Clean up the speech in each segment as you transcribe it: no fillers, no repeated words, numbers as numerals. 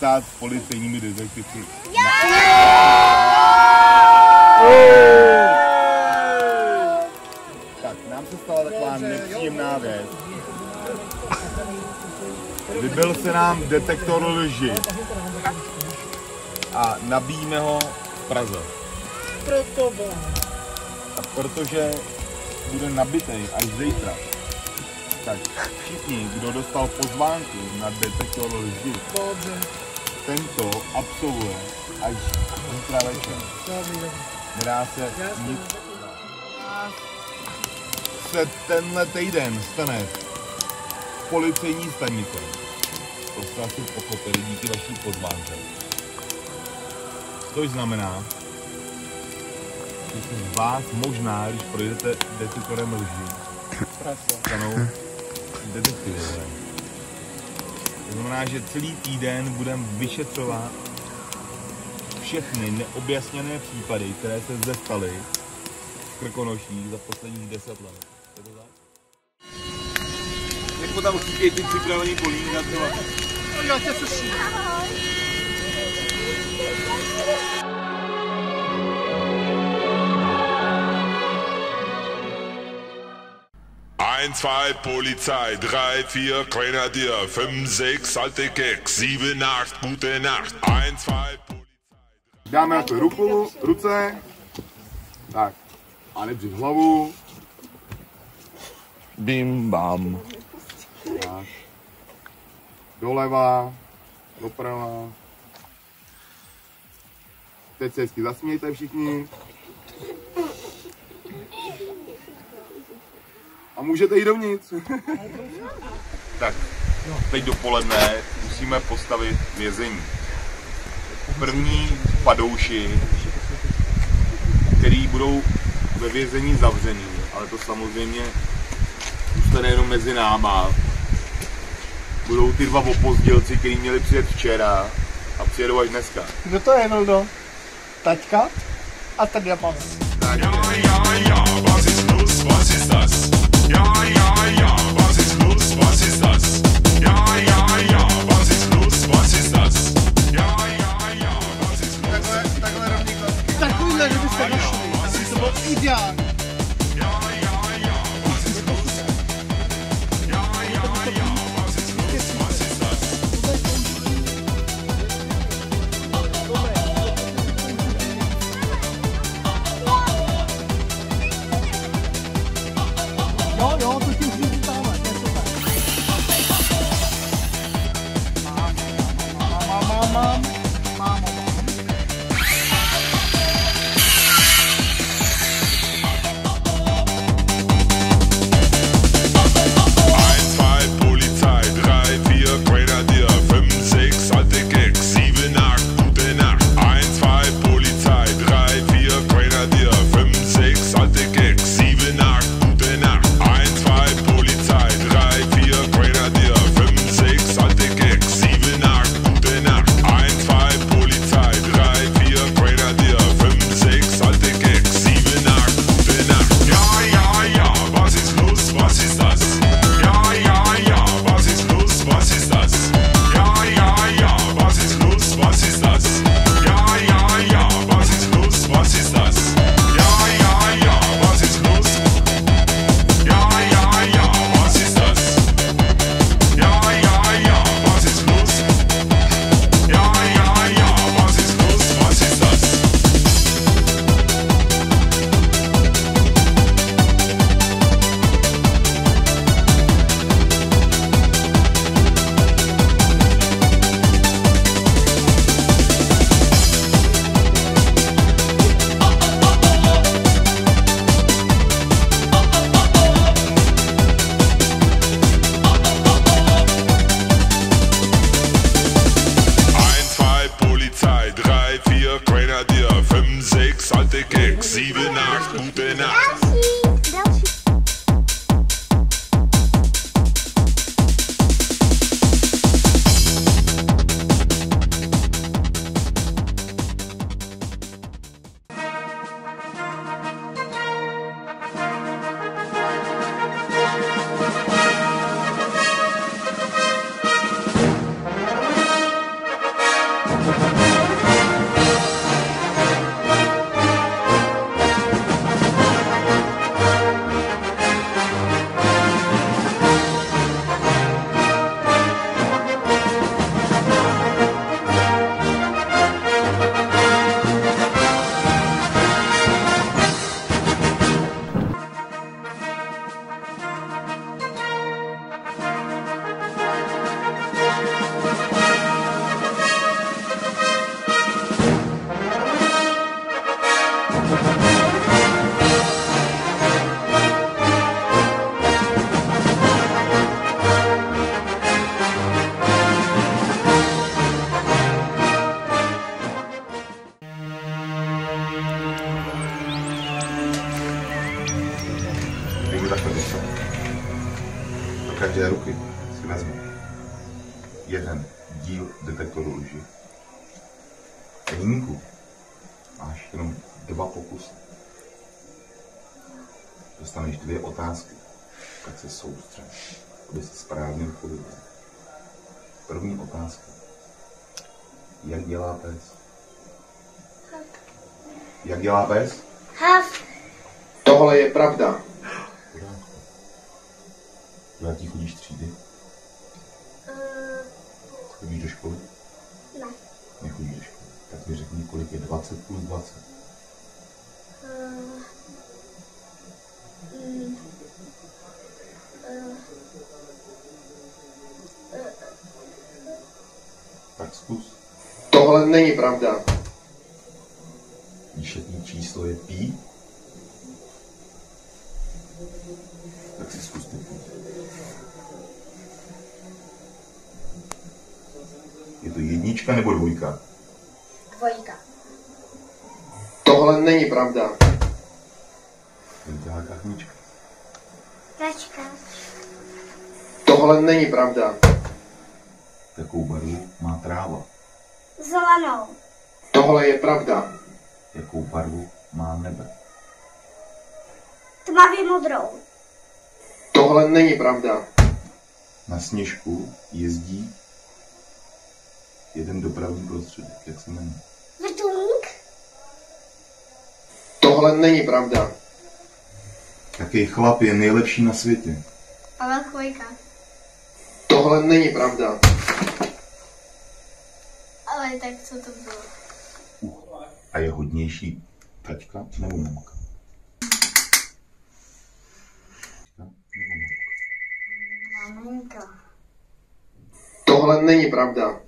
Stát s policejními detektivy. Tak, nám se stala taková nepříjemná věc. Vybil se nám detektor lži a nabíjíme ho v Praze. A protože bude nabitej až zítra, tak všichni, kdo dostal pozvánku na detektor lži, tento absolvuje až zítra večer. Nedá se nic. Se tenhle týden stane policejní stanice. To jste asi pochopili díky vaší pozvánce. Což znamená, že se z vás možná, když projdete detektorem lži, stanou detektivové. To znamená, že celý týden budeme vyšetřovat všechny neobjasněné případy, které se zde staly v Krkonoších za posledních 10 let. Je to tak? Jak tam chybějí ty připravený polík na to? No já tě slyším. 1, 2, Polizei, 3, 4, Grenadier, 5, 6, alte Keks, 7, 8, gute Nacht, 1, 2, Polizei. Dáme na to ruce, tak, a nepřed hlavu. Bim bam. Tak. Doleva, doprava. Teď se hezky zasmějte všichni. A můžete jít dovnitř. Tak, teď dopoledne musíme postavit vězení. První padouši, který budou ve vězení zavřený, ale to samozřejmě zůstane jenom mezi náma. Budou ty dva opozdělci, kteří měli přijet včera a přijedou až dneska. Kdo to je, Vildo? Taťka a tady Japan. Was ist los, was ist das? Was ist los, was ist das? Was ist los, was ist das? Was ist los? Takhle rovníko. Takovýhle, že byste došli. To byl ideál. Jo, to ti už zůstává, to je super. Mám. 1, 2, Polizei, 3, 4, Grenadier, 5, 6, alte Keks, 7, 8, gute Nacht, 1, 2, Polizei. takhle dostat. Do každé ruky si vezmu jeden díl detektoru lži. A Jínku, máš jenom 2 pokusy. Dostaneš 2 otázky, tak se soustřed, aby si správně odpověděl. První otázka. Jak dělá pes? Jak dělá pes? Hav. Tohle je pravda. Do jaký chodíš třídy? Chodíš do školy? Ne. Nechodíš do školy. Tak mi řekni, kolik je 20 plus 20. Tak zkus. Tohle není pravda. Víš, jaký číslo je pí? Tak si zkus ty. Je to 1 nebo 2? 2. Tohle není pravda. Dělá kachnička. Kačka. Tohle není pravda. Jakou barvu má tráva? Zelenou. Tohle je pravda. Jakou barvu má nebe? Tmavě modrou. Tohle není pravda. Na sněžku jezdí jeden dopravní prostředek. Jak se jmenuje? Vrtulník. Tohle není pravda. Jaký chlap je nejlepší na světě? Pavel Chvojka. Tohle není pravda. Ale tak co to bylo? A je hodnější taťka nebo mamka? Maminka. Tohle není pravda.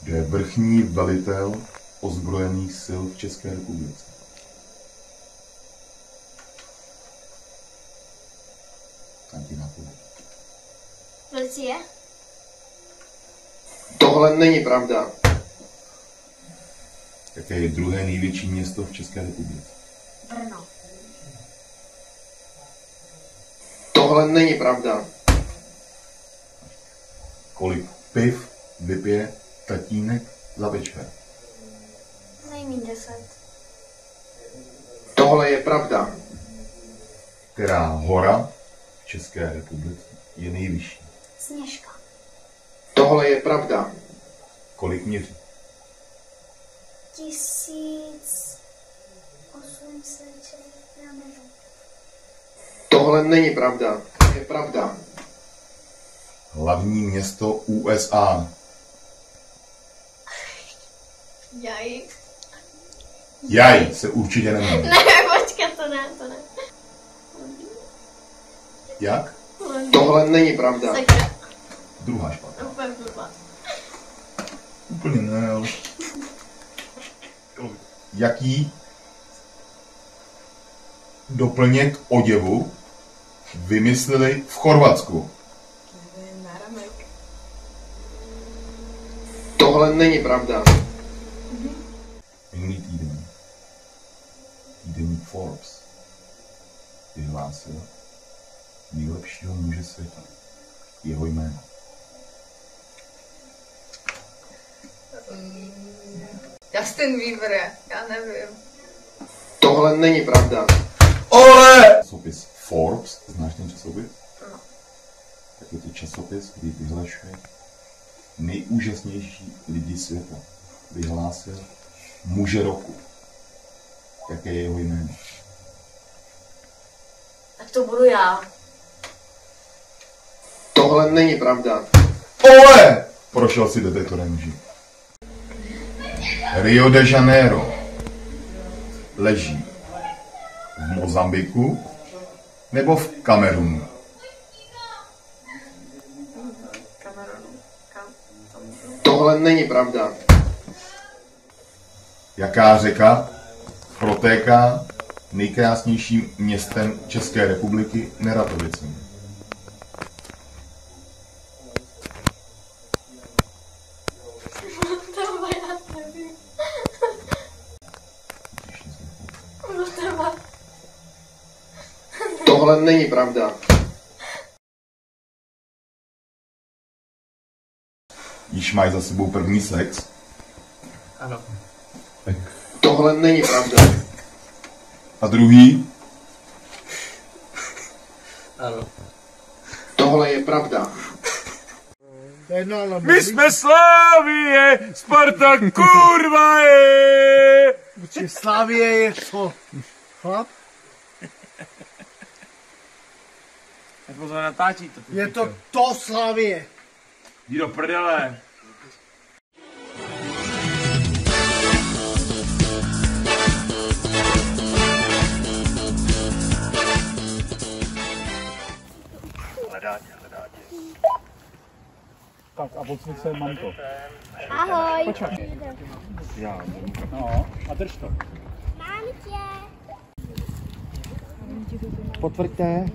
Kdo je vrchní velitel ozbrojených sil v České republice? Tam ti napověď. Policie. Tohle není pravda. Jaké je druhé největší město v České republice? Brno. Tohle není pravda. Kolik piv vypije tatínek za večer? Nejmíň 10. Tohle je pravda. Která hora v České republice je nejvyšší? Sněžka. Tohle je pravda. Kolik měří? 1800. Já nevím. Tohle není pravda. Je pravda. Hlavní město USA. Jaj. Jaj se určitě nemá. Ne, počkat, to ne. Jak? Tohle není pravda. Sakra. Druhá špatná. Úplně blbá. Úplně ne, ale... Jaký doplněk oděvu vymysleli v Chorvatsku? Náramek. Tohle není pravda. Minulý týden týdeník Forbes vyhlásil nejlepšího muže světa. Jeho jméno. Justin Bieber, já nevím. Tohle není pravda. Ole! Časopis Forbes, znáš ten časopis? No. Tak je to časopis, který vyhlašuje nejúžasnější lidi světa. Vyhlásil muže roku. Jaké je jeho jméno? Tak to budu já. Tohle není pravda. Ole! Prošel si detektorem lži. Rio de Janeiro leží v Mozambiku nebo v Kamerunu? Kamerunu. Tohle není pravda. Jaká řeka protéká nejkrásnějším městem České republiky Neratovicemi? Vltava, já nevím. Vltava. Tohle není pravda. Již máš za sebou první sex? Ano. Tohle není pravda. A druhý? Ano. Tohle je pravda. To je jedno, ale... My jsme Slavie, Sparta kurva je! Určitě Slavie je co? Chlap? Nebo to natáčí to. Je to Slavie. Jdi do prdele. Tak a podsvěď se, mamko. Ahoj. Počkej. Já, no, a drž to. Mám tě. Potvrďte.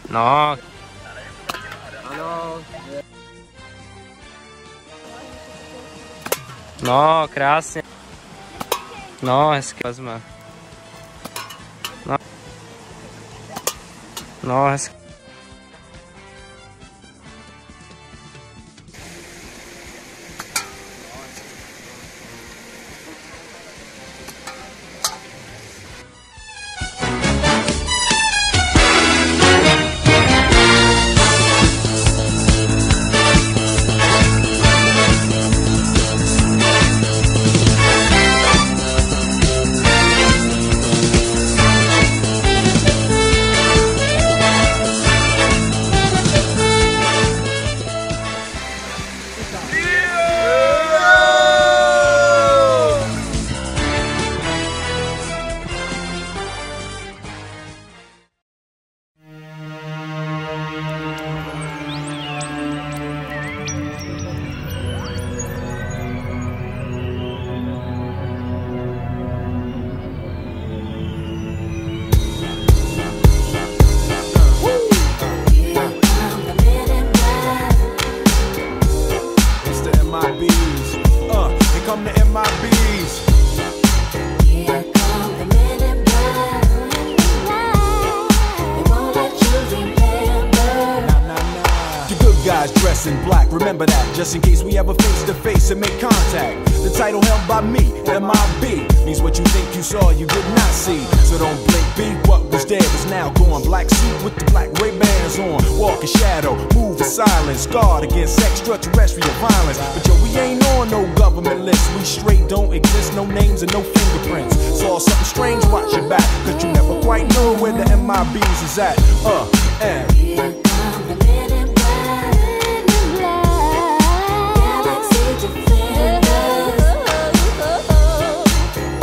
No. Ano. No, krásně. No, hezky vezme. No. No, hezky. Come the MIBs. Here come the men in black. They won't let you remember. The good guys dress in black, remember that, just in case we ever face to face and make contact. The title held by me, MIB, means what you think you saw, you did not see. So don't blink, be what was dead is now gone. Black suit with the black Ray-Bans on, walk in shadow, move in silence, guard against extraterrestrial violence. But yo, we ain't on no government list, we straight don't exist, no names and no fingerprints. Saw something strange, watch your back, cause you never quite know where the MIBs is at. And Here come the men in black. Galaxy defenders.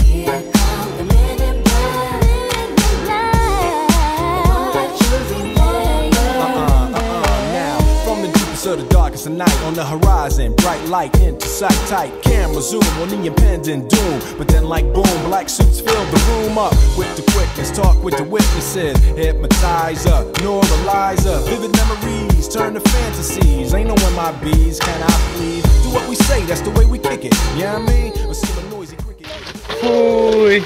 Here come the men in black. They won't let you remember. now, from the deepest of the darkest of night, on the horizon, bright light into sight, tight camera zoom on the impending doom. But then like boom, black suits fill the room up with the quickness, talk with the witnesses, hypnotizer, neuralizer, vivid memories turn to fantasies. Ain't no MIBs, can I please? Do what we say, that's the way we kick it. You know what I mean? Or see a noisy cricket. Fuj.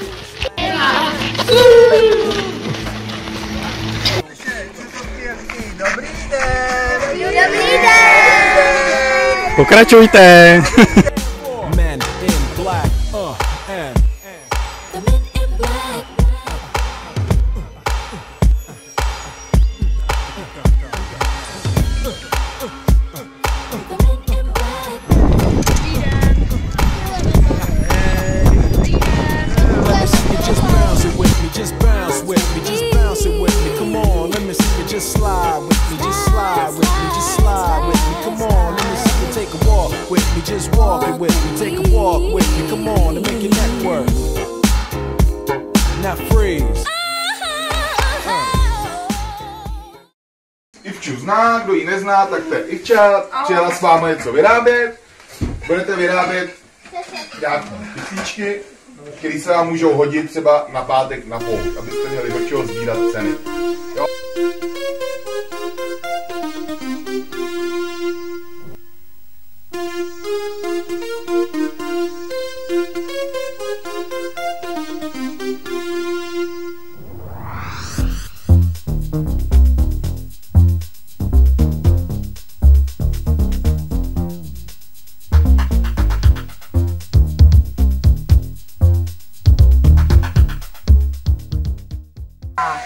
Pokračujte. Men in black, and The men in black. just slide with me, just slide with me, just slide with me. Come on, let me see you take a walk with me, just walk it with me, take a walk with me. Come on and make your neck work. Now freeze. Ivču zná, kdo ji nezná, tak to je Ivča, přijela s vámi něco vyrábět. Budete vyrábět nějaké písničky, které se vám můžou hodit třeba na pátek na pouť, abyste měli do čeho sbírat ceny. Jo?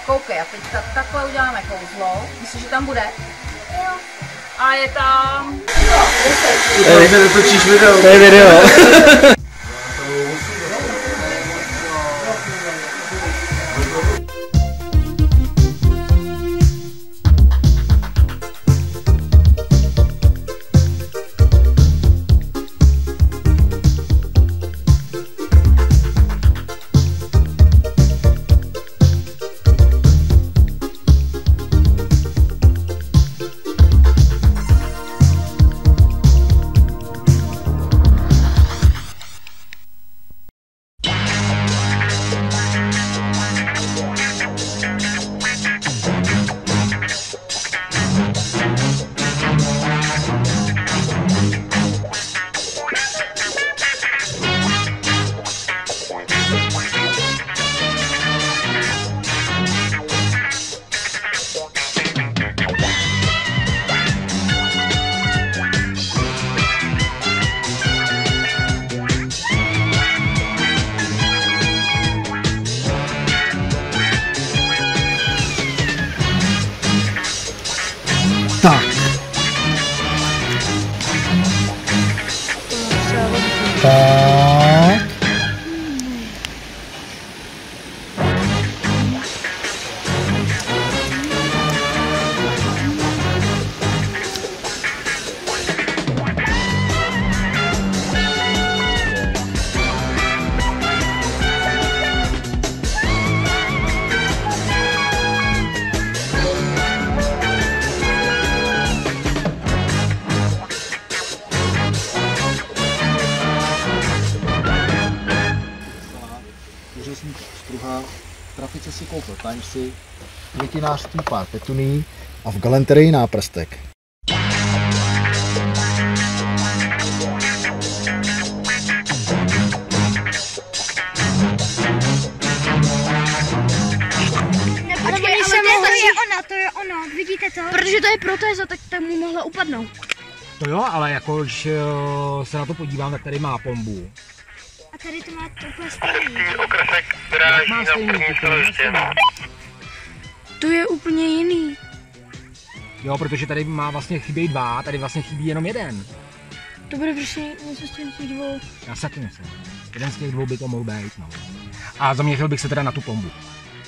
Koukej, a teď takhle uděláme kouzlo. Myslíš, že tam bude? Jo. A je tam... Netočíš video. To je video. Tak. Tak. Úřezník Struha, v trafice si koupil Timesy, květinářství pár petuní a v galanterii náprstek. Počkej, to je ono, vidíte to? Protože to je protéza, tak tam mu mohla upadnout. To jo, ale jako, když se na to podívám, tak tady má plombu. A tady to má úplně stejný. Okrsek dráží na první stanoviště. To je úplně jiný. Jo, protože tady má vlastně chybějí dva, tady vlastně chybí jenom jeden. To bude prostě něco z těch dvou. Já si taky myslím. Jeden z těch dvou by to mohl být, no. A zaměřil bych se teda na tu plombu.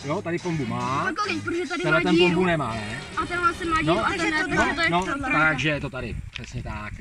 Jo, tady plombu má. Protože tady Tenhle má ten díru. plombu nemá, ne? A tenhle se má díru, a ten ne, protože to je No, to. takže je to tady, přesně tak.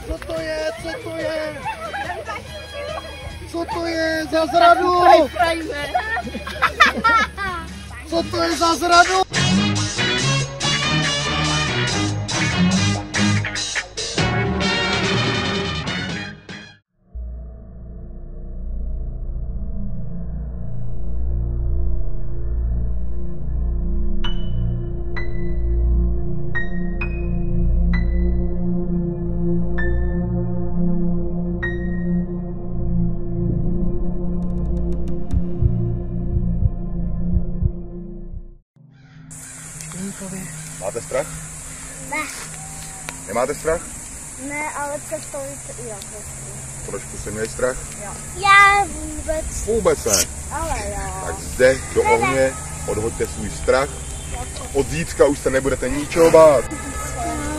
Co to je? Co to je? Co to je za zradu? Co to je za zradu? Nemáte strach? Ne, ale přestolit jo. Trošku jste měli strach? Jo. Já vůbec. Vůbec ne. Ale jo. Tak zde do ohně odhoďte svůj strach. Od zítřka už se nebudete ničeho bát.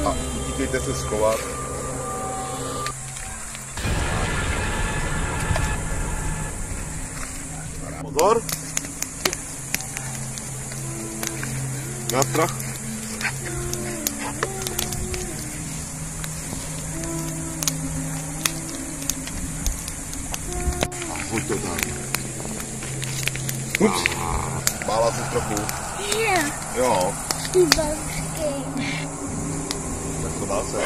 A utíkejte se schovat. Pozor. Na strach. Hoď to tam. Ups. Bála se trochu. Jo. Tak to dá se.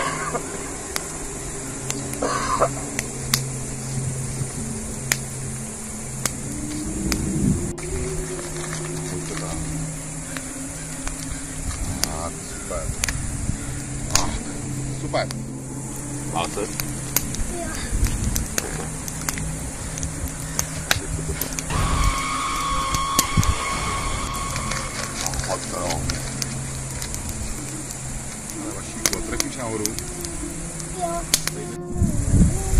Hoď to tam. Tak, super. Super. Dá se. Trefíš nahoru? Jo.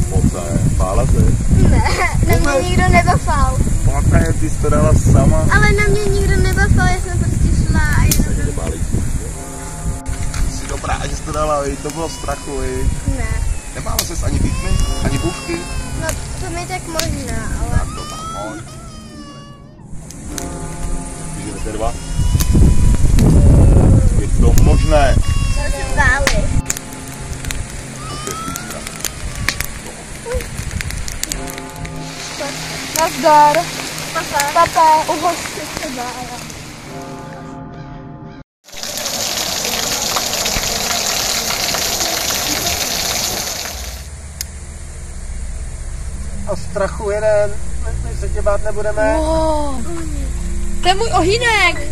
Poté, bála se? Ne, na mě nikdo nebafal. Poté, ty jsi to dala sama. Ale na mě nikdo nebafal, já jsem prostě šla a jenom... Ty jsi dobrá, že jsi to dala, to bylo strachu, Ne. Nebála ses ani výtmy, ani bouřky? No, to mi tak možná, ale... Tak to tam, hoď. Když jdete dva? Je to možné. Váli. Nazdar. Papa, uhosti se bála. O strachu jeden, my se tě bát nebudeme. Wow. To je můj ohýnek.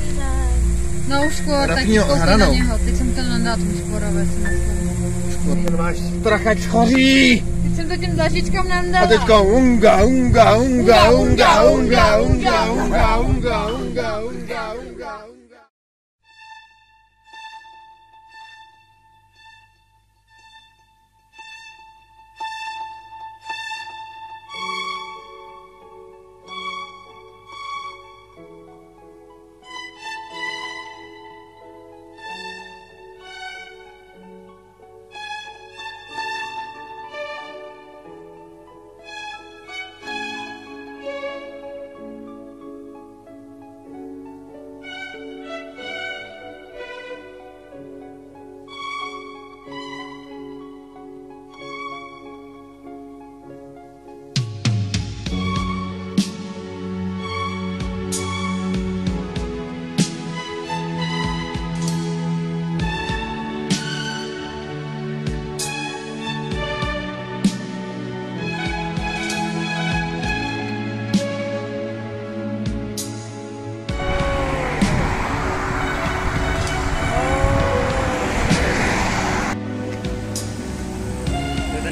No už skoro, tak zkoukni na něho. Teď jsem to nadal tomu skoro, Ten máš strach, ať schoří. Teď jsem to těm zažičkám nadala. A teďka unga, unga, unga, unga, unga, unga, unga, unga, unga, unga, unga.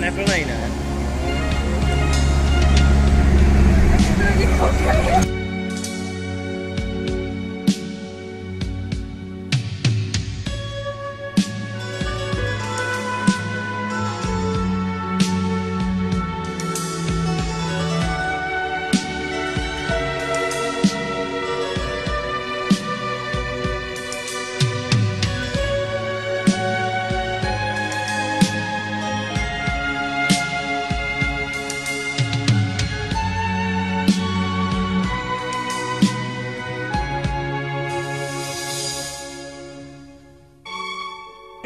Neplnej, ne?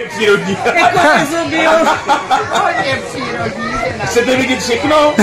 Přírodní. Jako nezubil. Hodně přírodní. Chcete vidět všechno?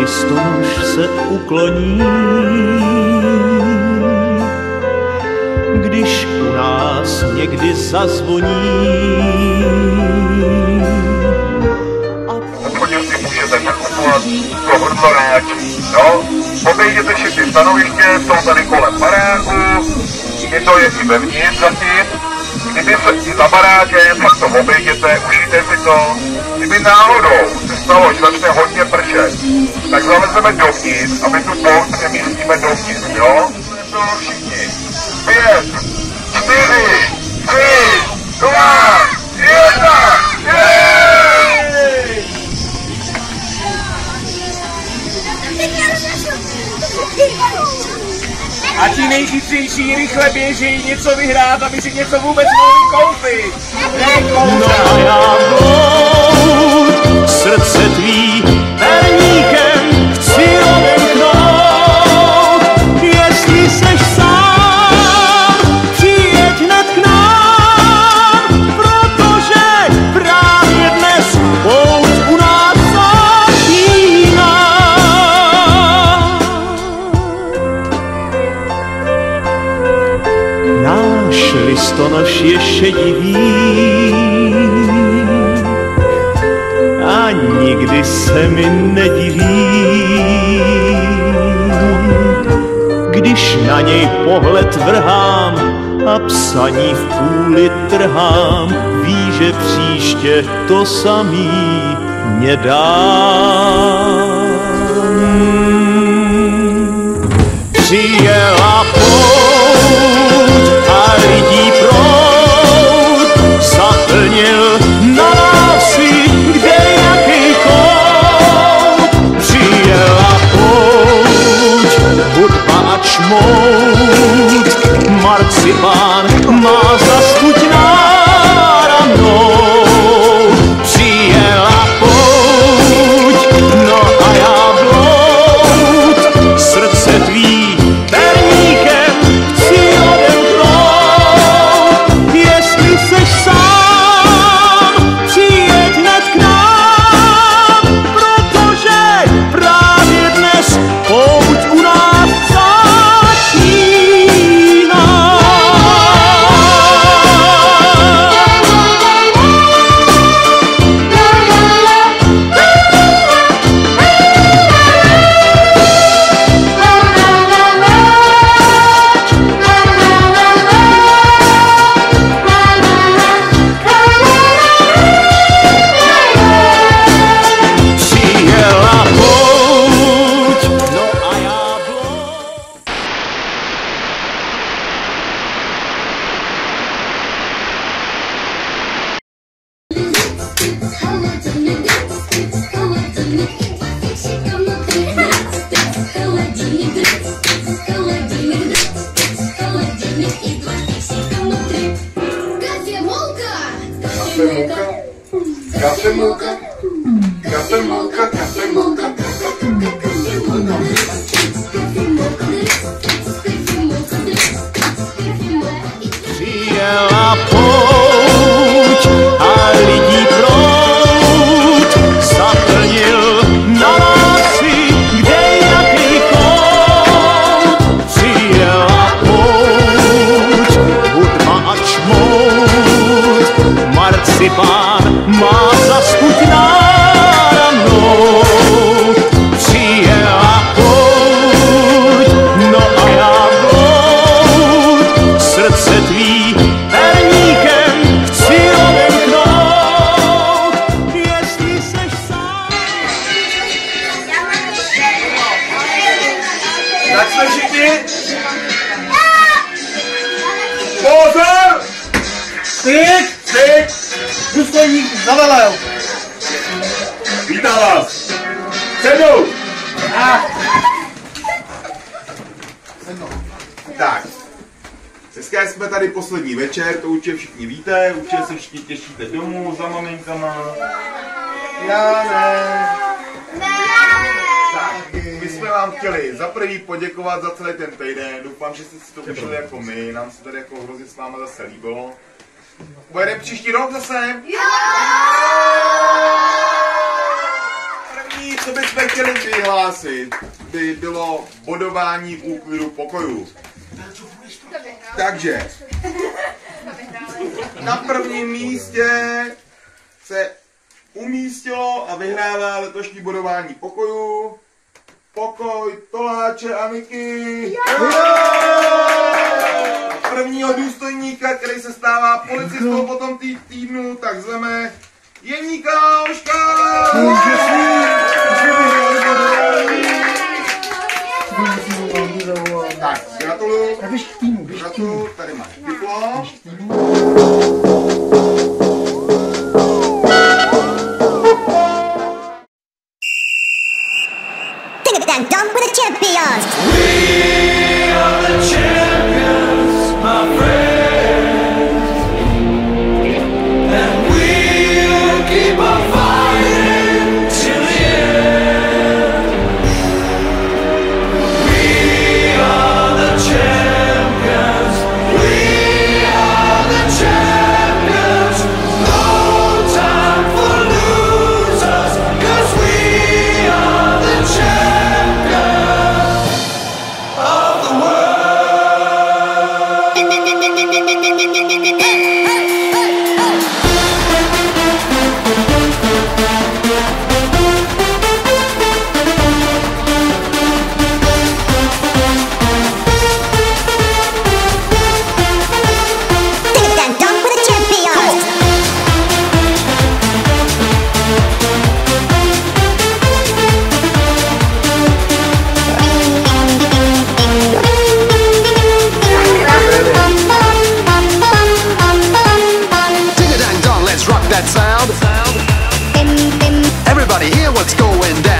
listonoš se ukloní, když u nás někdy zazvoní. Obchodně si můžete nakupovat pro hrdloráč. No, obejděte všechny stanoviště, jsou tady kolem baráku, je to je i vevnitř zatím. Kdyby se i za barákem, tak to obejděte, užijte si to. Kdyby náhodou se stalo, že začne hodně pršet, tak zalezeme dovnitř a my tu pouť přemístíme dovnitř, jo? To všichni. 5, 4, 3, 2, 1, A ti nejchytřejší rychle běží něco vyhrát, aby si něco vůbec mohli koupit. No a já bloud srdce tvý perníkem chci odemknout. Jestli seš sám, přijeď hned k nám, protože právě dnes pouť u nás začíná. Náš listonoš je šedivý a nikdy se mi nediví, když na něj pohled vrhám a psaní v půli trhám, ví, že příště to samý mě dá. Přijela pouť a lidí proud zaplnil na návsi, kde jaký kout. Přijela pouť, hudba a čmout, marcipán má zaskuť náramnou. Přijela pouť, no a já bloud srdce tvý perníkem chci odemknout. Jestli seš sám, přijeď hned k nám, protože právě dnes pouť u nás začíná. Přijela pouť, no a já bloud. Kafemolka, kafemolka, kafemolka. Přijela pouť a lidí proud zaplnil na návsi, kde jaký kout. Přijela pouť, hudba a čmout, marcipán má zaskuť náramnou. Přijela pouť, no a já bloud srdce tvý perníkem chci odemknout. Jestli seš sám. Tak jsme všichni? Pozor! Styk! Styk! Důstojník zavelel. Vítám vás! Sednou! Tak. Dneska jsme tady poslední večer, to určitě všichni víte, určitě se všichni těšíte domů za maminkama. Já ne. Tak, my jsme vám chtěli za prvý poděkovat za celý ten týden, doufám, že jste si to užili jako my, nám se tady jako hrozně s váma zase líbilo. Pojedeme příští rok zase? Jo! První co bychom chtěli vyhlásit, by bylo bodování úklidu pokojů. Takže na prvním místě se umístilo a vyhrává letošní bodování pokojů pokoj Toláče a Niky. Prvního důstojníka, který se stává policistou po tom týdnu, tak zveme Jeníka Oška. Tak, gratuluju. Gratuluju, tady máš diplom. And dunk with the champions. We are the champions, my friends, and we'll keep on fighting till the end. We are the champions. We are the champions. No time for losers, 'cause we are the champions. That sound. Everybody hear what's going down.